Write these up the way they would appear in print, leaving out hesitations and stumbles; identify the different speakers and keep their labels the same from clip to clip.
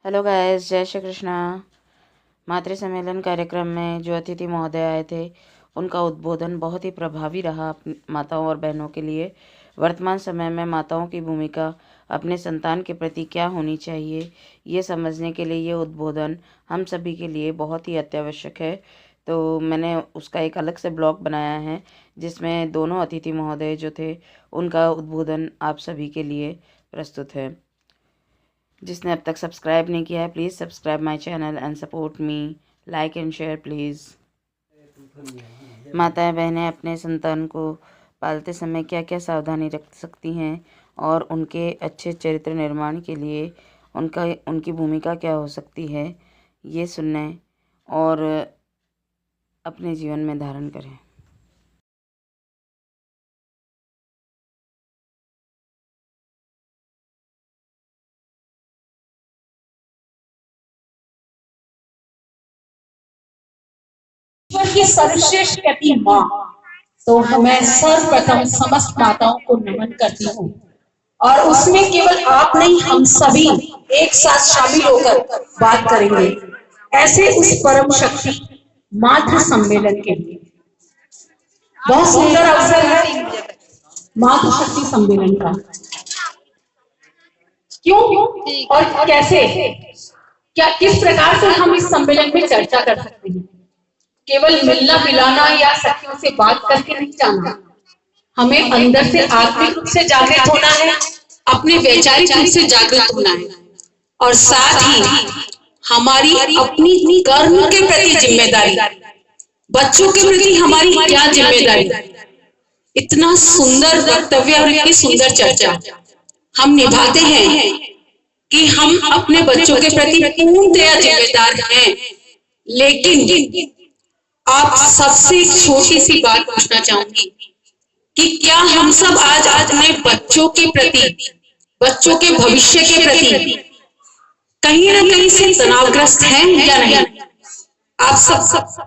Speaker 1: Hello guys, जय श्री कृष्णा। मातृ सम्मेलन कार्यक्रम में जो अतिथि महोदय आए थे उनका उद्बोधन बहुत ही प्रभावी रहा माताओं और बहनों के लिए। वर्तमान समय में माताओं की भूमिका अपने संतान के प्रति क्या होनी चाहिए, ये समझने के लिए ये उद्बोधन हम सभी के लिए बहुत ही अत्यावश्यक है। तो मैंने उसका एक अलग से ब्लॉग बनाया है जिसमें दोनों अतिथि महोदय जो थे उनका उद्बोधन आप सभी के लिए प्रस्तुत है। जिसने अब तक सब्सक्राइब नहीं किया है, please subscribe my channel and support me, like and share please. माताएं बहनें अपने संतान को पालते समय क्या क्या सावधानी रख सकती हैं और उनके अच्छे चरित्र निर्माण के लिए उनकी भूमिका क्या हो सकती है, ये सुनने और अपने जीवन में धारण करें।
Speaker 2: ईश्वर की सर्वश्रेष्ठ कहती है माँ, तो मैं सर्वप्रथम समस्त माताओं को नमन करती हूँ और उसमें केवल आप नहीं, हम सभी एक साथ शामिल होकर बात करेंगे ऐसे उस परम शक्ति मातृ सम्मेलन के लिए। बहुत सुंदर अवसर है मातृ शक्ति सम्मेलन का। क्यों और कैसे, क्या किस प्रकार से हम इस सम्मेलन में चर्चा कर सकते हैं। केवल मिलना मिलाना या सखियों से बात करके नहीं जाना, हमें अंदर से आत्मिक रूप से जागृत होना है, अपने वैचारिक रूप से जागृत होना है और साथ ही हमारी अपनी कर्म के प्रति जिम्मेदारी, बच्चों के प्रति हमारी क्या जिम्मेदारी। इतना सुंदर वक्तव्य और इतनी सुंदर चर्चा हम निभाते हैं कि हम अपने बच्चों के प्रति पूर्णतया जिम्मेदार हैं। लेकिन आप सबसे एक छोटी सी बात पूछना चाहूंगी कि क्या हम सब आज अपने बच्चों के प्रति, बच्चों के भविष्य के प्रति कहीं ना कहीं से तनावग्रस्त हैं या नहीं। आप सब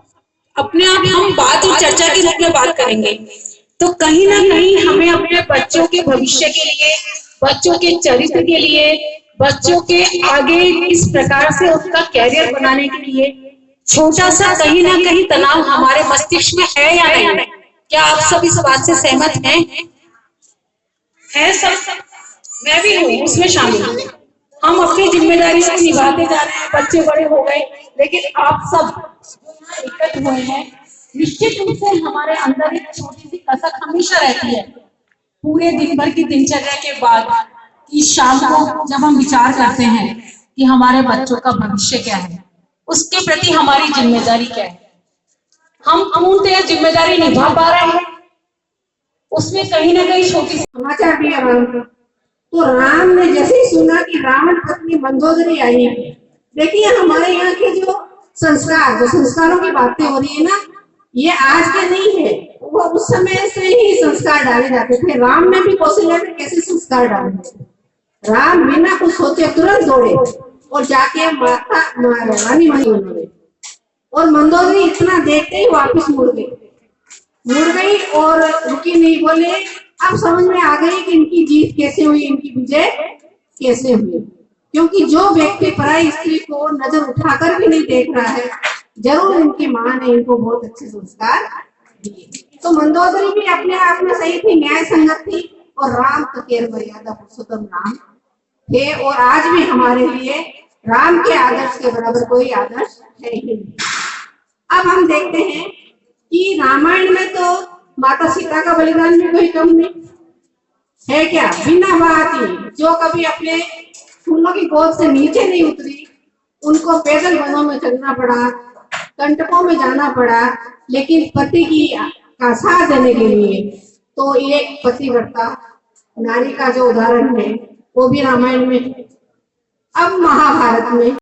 Speaker 2: अपने आप, हम बात और चर्चा के रूप में बात करेंगे तो कहीं ना कहीं हमें अपने बच्चों के भविष्य के लिए, बच्चों के चरित्र के लिए, बच्चों के आगे किस प्रकार से उसका कैरियर बनाने के लिए छोटा सा कहीं ना कहीं तनाव हमारे मस्तिष्क में है या नहीं। क्या आप सब इस बात से सहमत हैं? है सब, मैं भी हूँ उसमें शामिल। हम अपनी जिम्मेदारी को निभाते जा रहे हैं, बच्चे बड़े हो गए, लेकिन आप सब एकत्र हुए हैं। निश्चित रूप से हमारे अंदर एक छोटी सी कसक हमेशा रहती है पूरे दिन भर की दिनचर्या के बाद कि शाम को जब हम विचार करते हैं कि हमारे बच्चों का भविष्य क्या है, उसके प्रति हमारी जिम्मेदारी क्या है, हम पूर्णतः जिम्मेदारी निभा पा रहे हैं। उसमें कहीं ना कहीं छोटी
Speaker 3: समाचार भी है राम का। तो राम ने जैसे ही सुना कि रावण पत्नी मंदोदरी आई है, देखिए हमारे यहाँ के जो संस्कारों की बातें हो रही है ना, ये आज के नहीं है, वो उस समय से ही संस्कार डाले जाते थे। राम ने भी कौशल्या में कैसे संस्कार डाले थे। राम बिना कुछ सोचे तुरंत दौड़े और जाके माता रानी मंदोदरी, और मंदोदरी इतना देखते ही वापस मुड़ गई और रुकी नहीं। बोले अब समझ में आ गई कि इनकी जीत कैसे हुई, इनकी विजय कैसे हुई। क्योंकि जो व्यक्ति पराई स्त्री को नजर उठाकर भी नहीं देख रहा है, जरूर इनकी माँ ने इनको बहुत अच्छे संस्कार दिए। तो मंदोदरी भी अपने आप में सही थी, न्याय संगत थी, और राम तो केर मर्यादा पुरुषोत्तम राम थे। और आज भी हमारे लिए राम के आदर्श के बराबर कोई आदर्श है ही नहीं। अब हम देखते हैं कि रामायण में तो माता सीता का बलिदान भी कोई कम नहीं है। क्या बिना बात ही, जो कभी अपने फूलों की गोद से नीचे नहीं उतरी, उनको पैदल वनों में चलना पड़ा, कंटकों में जाना पड़ा, लेकिन पति का साथ देने के लिए तो एक पतिव्रता नारी का जो उदाहरण है वो भी रामायण में, अब महाभारत में